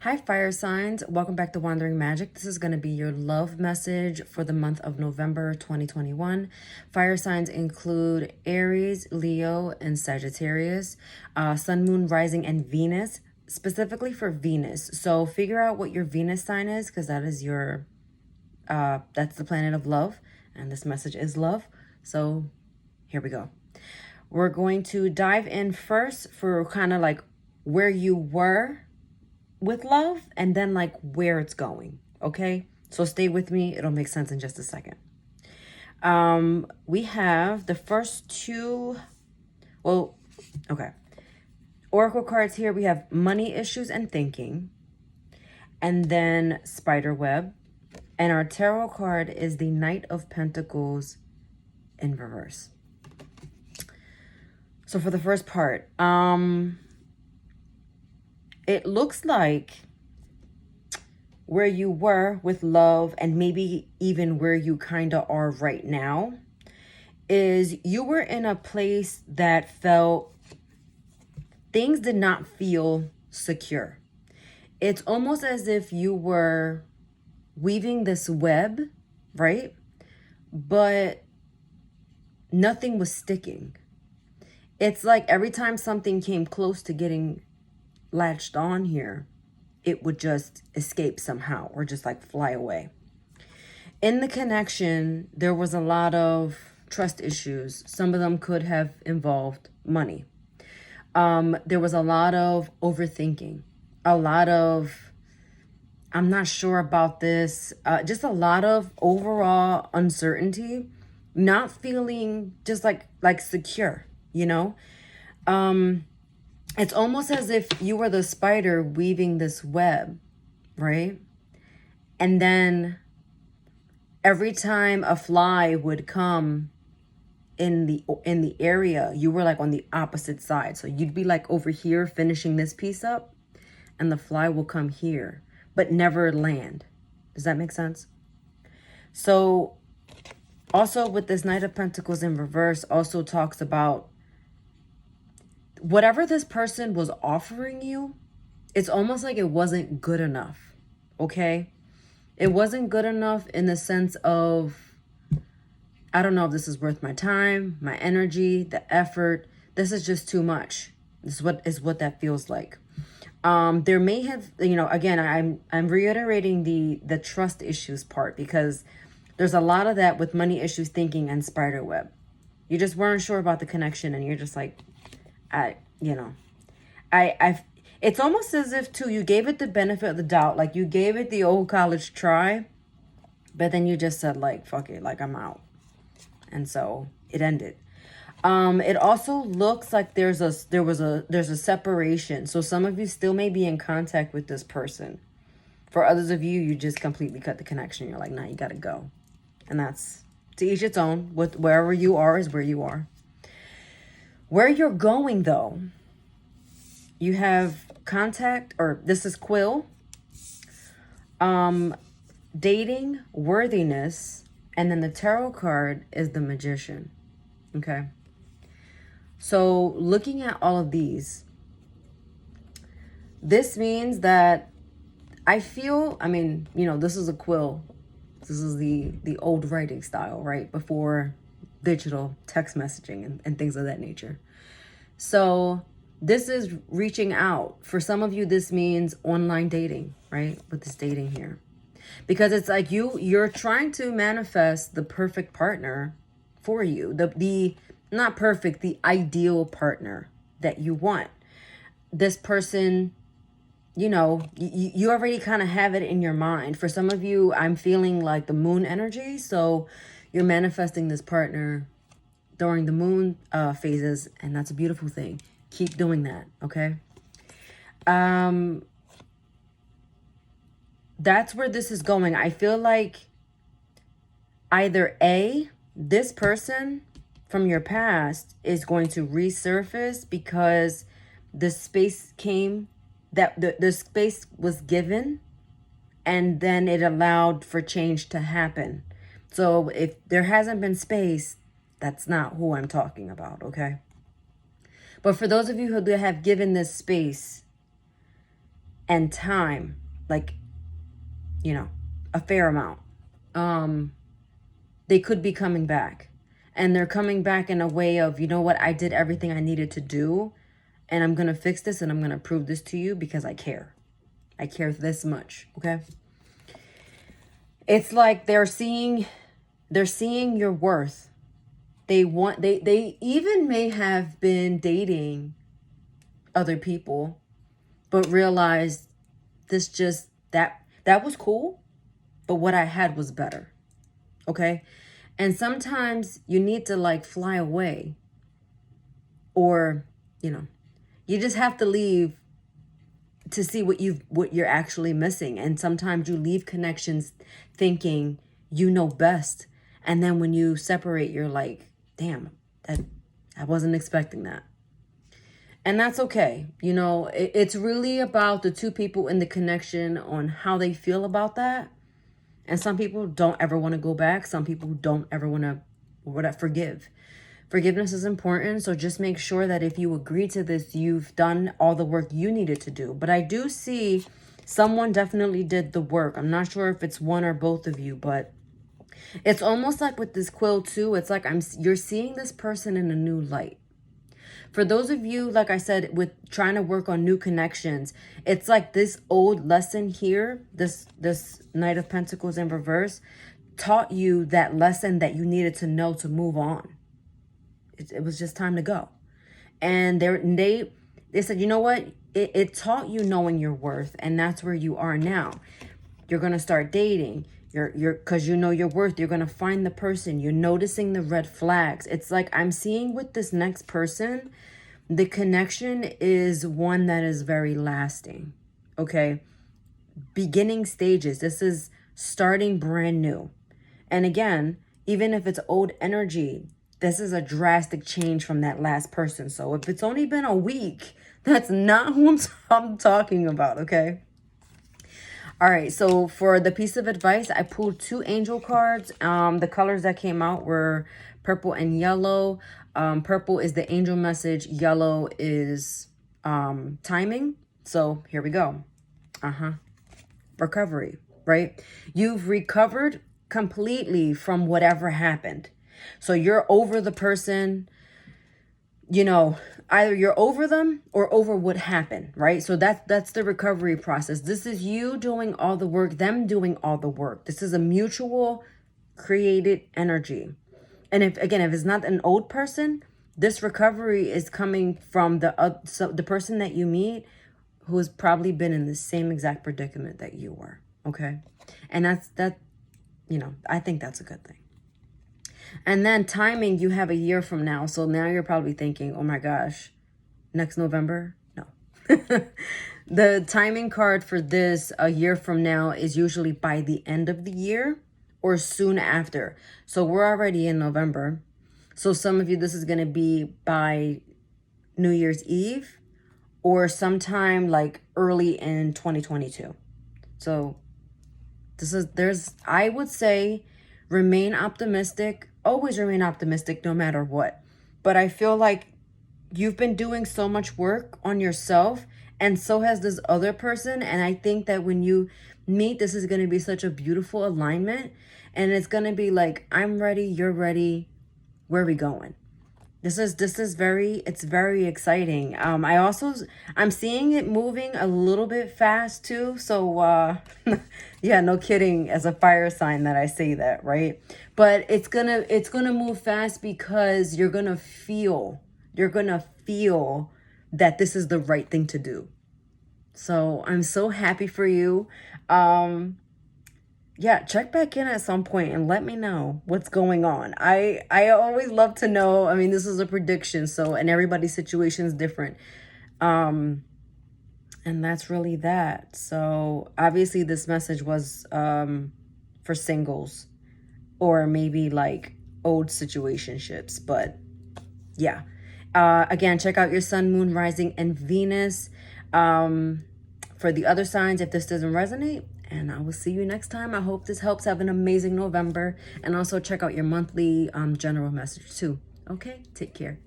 Hi, fire signs. Welcome back to Wandering Magic. This is going to be your love message for the month of November 2021. Fire signs include Aries, Leo, and Sagittarius, Sun, Moon, Rising, and Venus, specifically for Venus. So figure out what your Venus sign is because that is your, that's the planet of love. And this message is love. So here we go. We're going to dive in first for kind of like where you were with love and then like where it's going. Okay, so stay with me, it'll make sense in just a second. We have the first two, oracle cards here. We have money issues and thinking, and then spider web, and our tarot card is the Knight of Pentacles in reverse. So for the first part, it looks like where you were with love and maybe even where you kind of are right now is you were in a place that felt things did not feel secure. It's almost as if you were weaving this web, right? But nothing was sticking. It's like every time something came close to getting latched on here, it would just escape somehow or just like fly away. In the connection, there was a lot of trust issues. Some of them could have involved money. There was a lot of overthinking, a lot of, I'm not sure about this, just a lot of overall uncertainty, not feeling just like secure, you know? It's almost as if you were the spider weaving this web, right? And then every time a fly would come in the area, you were like on the opposite side. So you'd be like over here finishing this piece up, and the fly will come here, but never land. Does that make sense? So also with this Knight of Pentacles in reverse also talks about whatever this person was offering you, it's almost like it wasn't good enough, okay? It wasn't good enough in the sense of, I don't know if this is worth my time, my energy, the effort. This is just too much. This is what that feels like. There may have, again, I'm reiterating the trust issues part because there's a lot of that with money issues, thinking, and spider web. You just weren't sure about the connection, and you're just like, it's almost as if too, you gave it the benefit of the doubt. Like you gave it the old college try, but then you just said like, fuck it, like I'm out. And so it ended. It also looks like there's a separation. So some of you still may be in contact with this person. For others of you, you just completely cut the connection. You're like, nah, you gotta go. And that's to each its own. With wherever you are is where you are. Where you're going, though, you have contact, or this is Quill, dating, worthiness, and then the tarot card is the Magician, okay? So looking at all of these, this means that I feel, this is a Quill. This is the old writing style, right? Before digital text messaging and things of that nature. So this is reaching out. For some of you, this means online dating, right? With this dating here. Because it's like you're trying to manifest the perfect partner for you. The not perfect, the ideal partner that you want. This person, you already kind of have it in your mind. For some of you, I'm feeling like the moon energy. So you're manifesting this partner during the moon phases, and that's a beautiful thing. Keep doing that, okay? That's where this is going. I feel like either A, this person from your past is going to resurface because the space came, that the space was given, and then it allowed for change to happen. So if there hasn't been space, that's not who I'm talking about, okay? But for those of you who have given this space, and time, like, you know, a fair amount, they could be coming back. And they're coming back in a way of, you know what, I did everything I needed to do, and I'm going to fix this, and I'm going to prove this to you because I care. I care this much, okay? It's like they're seeing your worth. They even may have been dating other people, but realized that was cool, but what I had was better. Okay? And sometimes you need to like fly away, or, you know, you just have to leave to see what you're actually missing. And sometimes you leave connections thinking you know best, and then when you separate, you're like, damn, I wasn't expecting that. And that's okay. You know, it's really about the two people in the connection on how they feel about that. And some people don't ever want to go back. Some people don't ever want to forgive. Forgiveness is important. So just make sure that if you agree to this, you've done all the work you needed to do. But I do see someone definitely did the work. I'm not sure if it's one or both of you, but it's almost like with this quill too. It's like you're seeing this person in a new light. For those of you, like I said, with trying to work on new connections, it's like this old lesson here, this Knight of Pentacles in reverse, taught you that lesson that you needed to know to move on. It was just time to go. And they said, you know what? It taught you knowing your worth, and that's where you are now. You're going to start dating. Because you know your worth. You're going to find the person. You're noticing the red flags. It's like I'm seeing with this next person, the connection is one that is very lasting. Okay? Beginning stages. This is starting brand new. And again, even if it's old energy, this is a drastic change from that last person. So if it's only been a week, that's not who I'm talking about, okay? All right, so for the piece of advice, I pulled 2 angel cards. The colors that came out were purple and yellow. Purple is the angel message. Yellow is timing. So here we go. Recovery, right? You've recovered completely from whatever happened. So you're over the person, you know, either you're over them or over what happened, right? So that's the recovery process. This is you doing all the work, them doing all the work. This is a mutual created energy. And if it's not an old person, this recovery is coming from the person that you meet who has probably been in the same exact predicament that you were, okay? And that, you know, I think that's a good thing. And then timing, you have a year from now. So now you're probably thinking, oh my gosh, next November? No. The timing card for this a year from now is usually by the end of the year or soon after. So we're already in November. So some of you, this is going to be by New Year's Eve or sometime like early in 2022. So I would say, remain optimistic. Always remain optimistic no matter what. But I feel like you've been doing so much work on yourself, and so has this other person. And I think that when you meet, this is going to be such a beautiful alignment. And it's going to be like, I'm ready, you're ready. Where are we going? This is very exciting. I'm seeing it moving a little bit fast too. So yeah, no kidding, as a fire sign that I say that, right? But it's gonna move fast because you're gonna feel that this is the right thing to do. So I'm so happy for you. Yeah, check back in at some point and let me know what's going on. I always love to know. I mean, this is a prediction, so, and everybody's situation is different. And that's really that. So obviously this message was for singles or maybe like old situationships, but yeah. Again, check out your sun, moon, rising, and Venus. For the other signs, if this doesn't resonate, and I will see you next time. I hope this helps. Have an amazing November. And also check out your monthly general message too. Okay, take care.